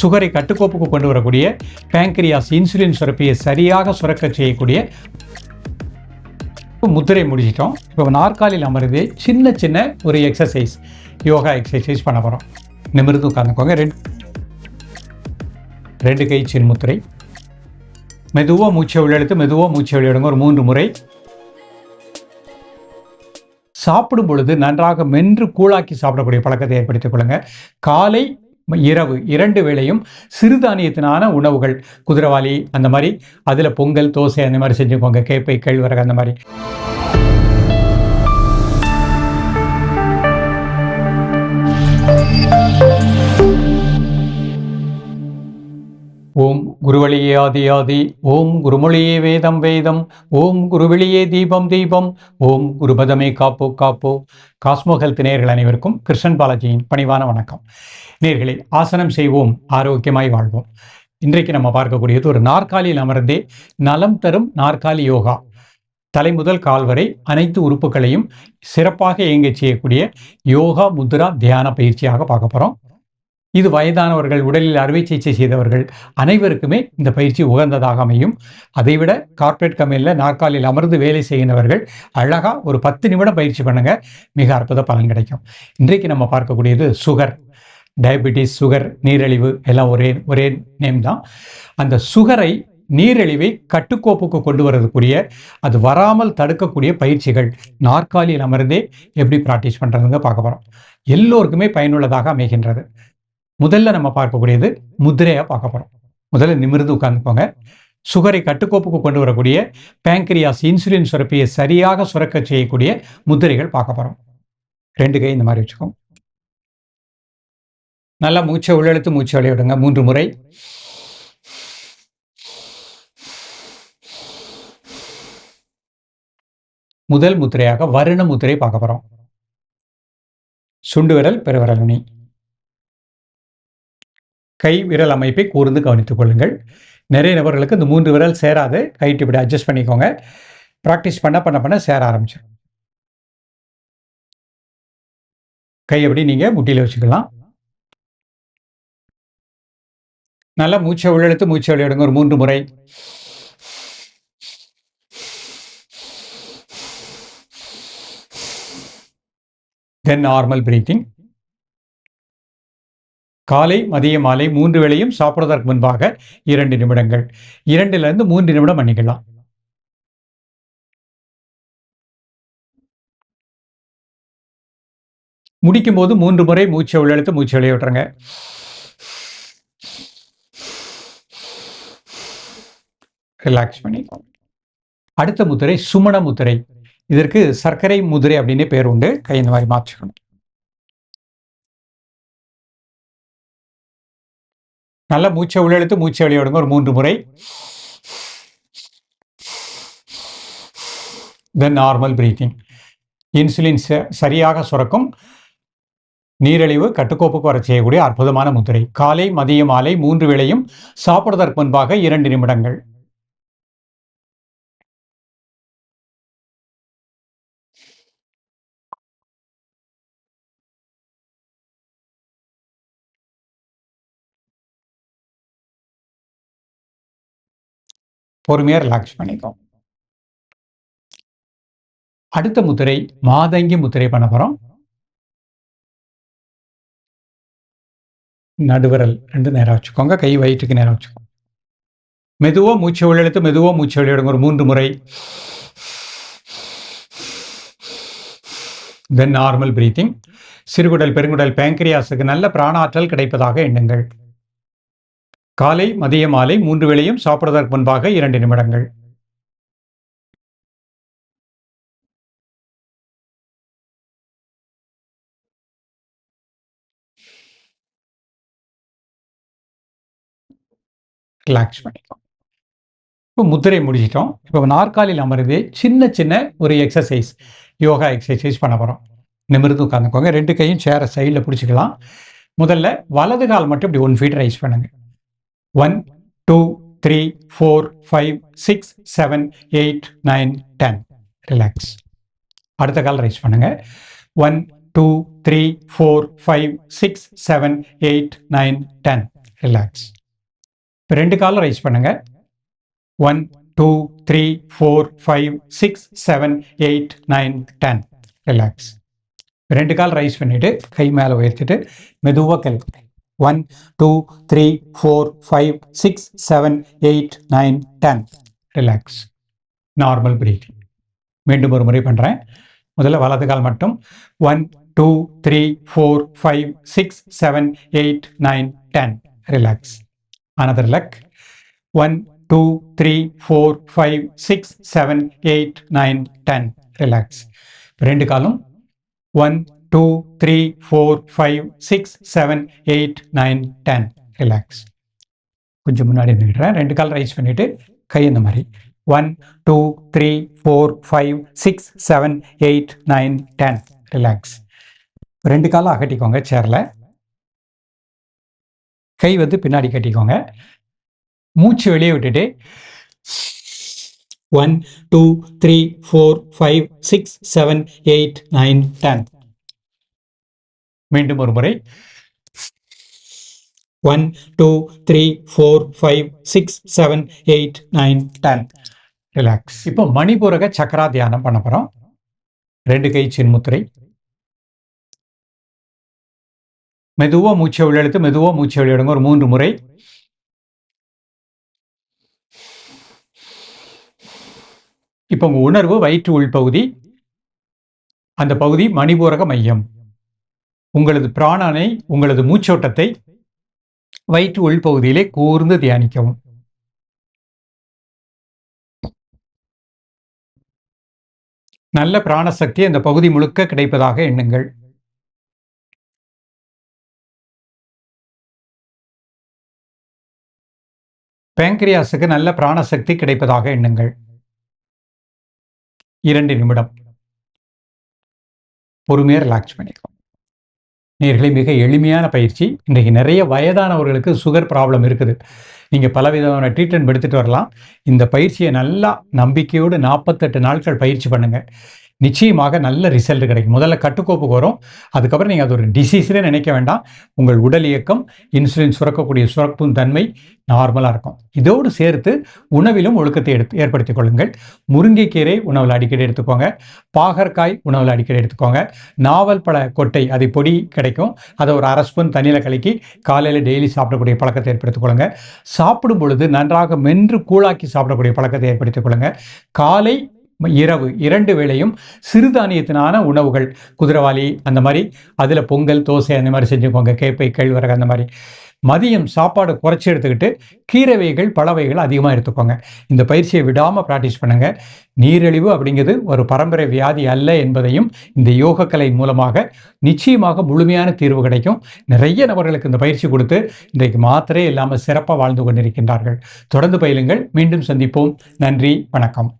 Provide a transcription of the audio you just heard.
சுகரை கட்டுக்கோப்புக்கு கொண்டு வரக்கூடிய பேங்க்ரியாஸ் இன்சுலின் சுரப்பியை சரியாக சுரக்க செய்யக்கூடிய முத்திரை முடிச்சிட்டோம். இப்போ நாற்காலியில் அமர்ந்து சின்ன சின்ன ஒரு எக்ஸசைஸ், யோகா எக்ஸசைஸ் பண்ண போகிறோம். நிமிர்ந்து உட்காந்துக்கோங்க. ரெண்டு கை சின் முத்திரை. மெதுவாக மூச்சை உள்ளெடுத்து மெதுவாக மூச்சை வெளியிடுங்க ஒரு 3 முறை. சாப்பிடும் பொழுது நன்றாக மென்று கூழாக்கி சாப்பிடக்கூடிய பழக்கத்தை ஏற்படுத்திக் கொள்ளுங்க. காலை இரவு 2 வேளையும் சிறுதானியத்தினான உணவுகள், குதிரவாளி அந்த மாதிரி, அதில் பொங்கல் தோசை அந்த மாதிரி செஞ்சுக்கோங்க. கேப்பை கேழ்வரகு அந்த மாதிரி. ஓம் குருவழியே ஆதி ஆதி, ஓம் குருமொழியே வேதம் வேதம், ஓம் குருவெளியே தீபம் தீபம், ஓம் குருபதமே காப்போ காப்போ. காஸ்மோ ஹெல்த் நேயர்கள் அனைவருக்கும் கிருஷ்ணன் பாலாஜியின் பணிவான வணக்கம். நேயர்களே, ஆசனம் செய்வோம், ஆரோக்கியமாய் வாழ்வோம். இன்றைக்கு நம்ம பார்க்கக்கூடியது ஒரு நாற்காலியில் அமர்ந்தே நலம் தரும் நாற்காலி யோகா. தலை முதல் கால் வரை அனைத்து உறுப்புகளையும் சிறப்பாக இயங்க செய்யக்கூடிய யோகா முத்ரா தியான பயிற்சியாக பார்க்க போகிறோம். இது வயதானவர்கள், உடலில் அறுவை சிகிச்சை செய்தவர்கள் அனைவருக்குமே இந்த பயிற்சி உகந்ததாக அமையும். அதைவிட கார்ப்பரேட் கம்பெனியில் நாற்காலியில் அமர்ந்து வேலை செய்கின்றவர்கள் அழகாக ஒரு 10 நிமிடம் பயிற்சி பண்ணுங்க, மிக அற்புத பலன் கிடைக்கும். இன்றைக்கு நம்ம பார்க்கக்கூடியது சுகர், டயபெட்டிஸ், சுகர், நீரிழிவு எல்லாம் ஒரே நேம் தான். அந்த சுகரை, நீரிழிவை கட்டுக்கோப்புக்கு கொண்டு வரதுக்குரிய, அது வராமல் தடுக்கக்கூடிய பயிற்சிகள் நாற்காலியில் அமர்ந்தே எப்படி ப்ராக்டிஸ் பண்ணுறதுங்க பார்க்க போகிறோம். எல்லோருக்குமே பயனுள்ளதாக அமைகின்றது. முதல்ல நம்ம பார்க்கக்கூடியது முத்திரையாக பார்க்க போகிறோம். முதல்ல நிமிர்ந்து உட்கார்ந்துக்கோங்க. சுகரை கட்டுக்கோப்புக்கு கொண்டு வரக்கூடிய பேங்க்ரியாஸ் இன்சுலின் சுரப்பியை சரியாக சுரக்க செய்யக்கூடிய முத்திரைகள் பார்க்க போகிறோம். 2 கை இந்த மாதிரி வச்சுக்கோங்க. நல்லா மூச்சை உள்ளெழுத்து மூச்சை வெளியிடுங்க 3 முறை. முதல் முத்திரையாக வருண முத்திரை பார்க்க போகிறோம். சுண்டு விரல், பெருவிரல் நுனி, கை விரல் அமைப்பை கூர்ந்து கவனித்துக் கொள்ளுங்கள். நிறைய நபர்களுக்கு இந்த 3 விரல் சேராது. கைட்டு இப்படி அட்ஜஸ்ட் பண்ணிக்கோங்க. ப்ராக்டிஸ் பண்ண சேர ஆரம்பிச்சிடும். கை எப்படி நீங்கள் முட்டியில் வச்சுக்கலாம். நல்லா மூச்சை உள்ளெழுத்து மூச்சை வெளியிடுங்க ஒரு 3 முறை. Then normal breathing. காலை மதிய மாலை 3 வேளையும் சாப்பிடுவதற்கு முன்பாக 2 நிமிடங்கள், 2லிருந்து 3 நிமிடம் பண்ணிக்கலாம். முடிக்கும் போது 3 முறை மூச்சை உள்ளெழுத்து மூச்சை வெளியே விட்டுருங்க. ரிலாக்ஸ் பண்ணிக்கோங்க. அடுத்த முத்திரை சுமண முத்திரை. இதற்கு சர்க்கரை முதிரை அப்படின்னு பேர் உண்டு. கை இந்த மாதிரி மாற்றிக்கணும். நல்லா மூச்சை உள்ளெழுத்து மூச்சை வெளியே விடுங்க ஒரு 3 முறை. Then normal breathing. இன்சுலின் சரியாக சுரக்கும், நீரிழிவு கட்டுக்கோப்புக்கு வர செய்யக்கூடிய அற்புதமான முத்திரை. காலை மதிய மாலை 3 வேளையும் சாப்பிடுவதற்கு முன்பாக 2 நிமிடங்கள். பொறுமையாக ரிலாக்ஸ் பண்ணிக்கோம். அடுத்த முத்திரை மாதங்கி முத்திரை பண்ண போகிறோம். நடுவிரல் 2 நேரம் வச்சுக்கோங்க. கை வயிற்றுக்கு நேரம் வச்சுக்கோங்க. மெதுவாக மூச்சை உள்ளெழுத்து மெதுவாக மூச்சை வெளியிடுங்க ஒரு 3 முறை. Then normal breathing. சிறுகுடல், பெருங்குடல், பேங்க்ரியாஸுக்கு நல்ல பிராணாற்றல் கிடைப்பதாக எண்ணுங்கள். காலை மதிய மாலை 3 வேளையும் சாப்பிடுவதற்கு முன்பாக 2 நிமிடங்கள். ரிலாக்ஸ் பண்ணிக்கோங்க. இப்போ முத்திரை முடிச்சிட்டோம். இப்போ நாற்காலியில் அமர்ந்து சின்ன சின்ன ஒரு எக்ஸசைஸ், யோகா எக்ஸசைஸ் பண்ண போகிறோம். நிமிர்ந்து உட்காந்துக்கோங்க. 2 கையும் சேரை சைடில் பிடிச்சிக்கலாம். முதல்ல வலது கால் மட்டும் இப்படி 1 ஃபீட் ரைஸ் பண்ணுங்க. 1 2 3 4 5 6 7 8 9 10. ரிலாக்ஸ். அடுத்த கால் ரைஸ் பண்ணுங்க. 1 2 3 4 5 6 7 8 9 10. ரிலாக்ஸ். இப்போ 2 காலும் ரைஸ் பண்ணுங்க. 1 2 3 4 5 6 7 8 9 10 ரிலாக்ஸ். 2 கால் ரைஸ் பண்ணிட்டு கை மேலே உயர்த்திட்டு மெதுவாக கழுத்து. 1 2 3 4 5 6 7 8 9 10 ரிலாக்ஸ். Normal breathing. மீண்டும் ஒரு முறை பண்ணுறேன். முதல்ல வலது கால் மட்டும் 1 2 3 4 5 6 7 8 9 10 ரிலாக்ஸ். another leg 1 2 3 4 5 6 7 8 9 10 relax. 2 காலும் 1 2 3 4 5 6 7 8 9 10 ரிலாக்ஸ். கொஞ்சம் முன்னாடி நின்றுடுறேன். 2 கால் ரைஸ் பண்ணிட்டு கை இந்த மாதிரி 1 2 3 4 5 6 7 8 9 10 ரிலாக்ஸ். 2 காலம் அகட்டிக்கோங்க சேர்ல. கை வந்து பின்னாடி கட்டிக்கோங்க. மூச்சு வெளியே விட்டுட்டு 1 2 3 4 5 6 7 8 9 10. மீண்டும் ஒரு முறை 1 2 3 4 5 6 7 8 9 10 ரிலாக்ஸ். இப்போ மணிபூரக சக்கரா தியானம் பண்ண போறோம். 2 கை சின்முத்திரை. மெதுவா மூச்சை உள்ளெழுத்து மெதுவா மூச்சை வெளியிடுங்க. ஒரு 3 முறை. இப்போ உங்க உணர்வு வயிற்று உள்பகுதி, அந்த பகுதி மணிபூரக மையம். உங்களது பிராணனை, உங்களது மூச்சோட்டத்தை வயிற்று உள்பகுதியிலே கூர்ந்து தியானிக்கவும். நல்ல பிராணசக்தி அந்த பகுதி முழுக்க கிடைப்பதாக எண்ணுங்கள். பேங்க்ரியாஸுக்கு நல்ல பிராணசக்தி கிடைப்பதாக எண்ணுங்கள். 2 நிமிடம் பொறுமையாக ரிலாக்ஸ் பண்ணிக்கலாம். நேயர்களே, மிக எளிமையான பயிற்சி. இன்றைக்கு நிறைய வயதானவர்களுக்கு சுகர் ப்ராப்ளம் இருக்குது. நீங்கள் பலவிதமான ட்ரீட்மெண்ட் எடுத்துகிட்டு வரலாம். இந்த பயிற்சியை நல்லா நம்பிக்கையோடு 48 நாட்கள் பயிற்சி பண்ணுங்கள். நிச்சயமாக நல்ல ரிசல்ட் கிடைக்கும். முதல்ல கட்டுக்கோப்புக்கு வரும். அதுக்கப்புறம் நீங்கள் அது ஒரு டிசீஸ்னே நினைக்க வேண்டாம். உங்கள் உடல் இயக்கம், இன்சுலின் சுரக்கக்கூடிய சுரக்கும் தன்மை நார்மலாக இருக்கும். இதோடு சேர்த்து உணவிலும் ஒழுக்கத்தை ஏற்படுத்திக் கொள்ளுங்கள். முருங்கைக்கீரை உணவில் அடிக்கடி எடுத்துக்கோங்க. பாகற்காய் உணவில் அடிக்கடி எடுத்துக்கோங்க. நாவல் பழ கொட்டை, அதை பொடி கிடைக்கும், அதை ஒரு 1/2 ஸ்பூன் தண்ணியில் கலக்கி காலையில் டெய்லி சாப்பிடக்கூடிய பழக்கத்தை ஏற்படுத்திக் கொள்ளுங்க. சாப்பிடும் பொழுது நன்றாக மென்று கூழாக்கி சாப்பிடக்கூடிய பழக்கத்தை ஏற்படுத்திக் கொள்ளுங்க. காலை இரவு 2 வேளையும் சிறுதானியத்தினான உணவுகள், குதிரவாளி அந்த மாதிரி, அதில் பொங்கல் தோசை அந்த மாதிரி செஞ்சுக்கோங்க. கேப்பை கேழ்வரகு அந்த மாதிரி. மதியம் சாப்பாடு குறைச்சி எடுத்துக்கிட்டு கீரை வகைகள் பழ வகைகள் அதிகமாக எடுத்துக்கோங்க. இந்த பயிற்சியை விடாமல் ப்ராக்டிஸ் பண்ணுங்கள். நீரிழிவு அப்படிங்கிறது ஒரு பரம்பரை வியாதி அல்ல என்பதையும் இந்த யோகக்கலை மூலமாக நிச்சயமாக முழுமையான தீர்வு கிடைக்கும். நிறைய நபர்களுக்கு இந்த பயிற்சி கொடுத்து இன்றைக்கு மாத்திரை இல்லாமல் சிறப்பாக வாழ்ந்து கொண்டிருக்கின்றார்கள். தொடர்ந்து பயிலுங்கள். மீண்டும் சந்திப்போம். நன்றி, வணக்கம்.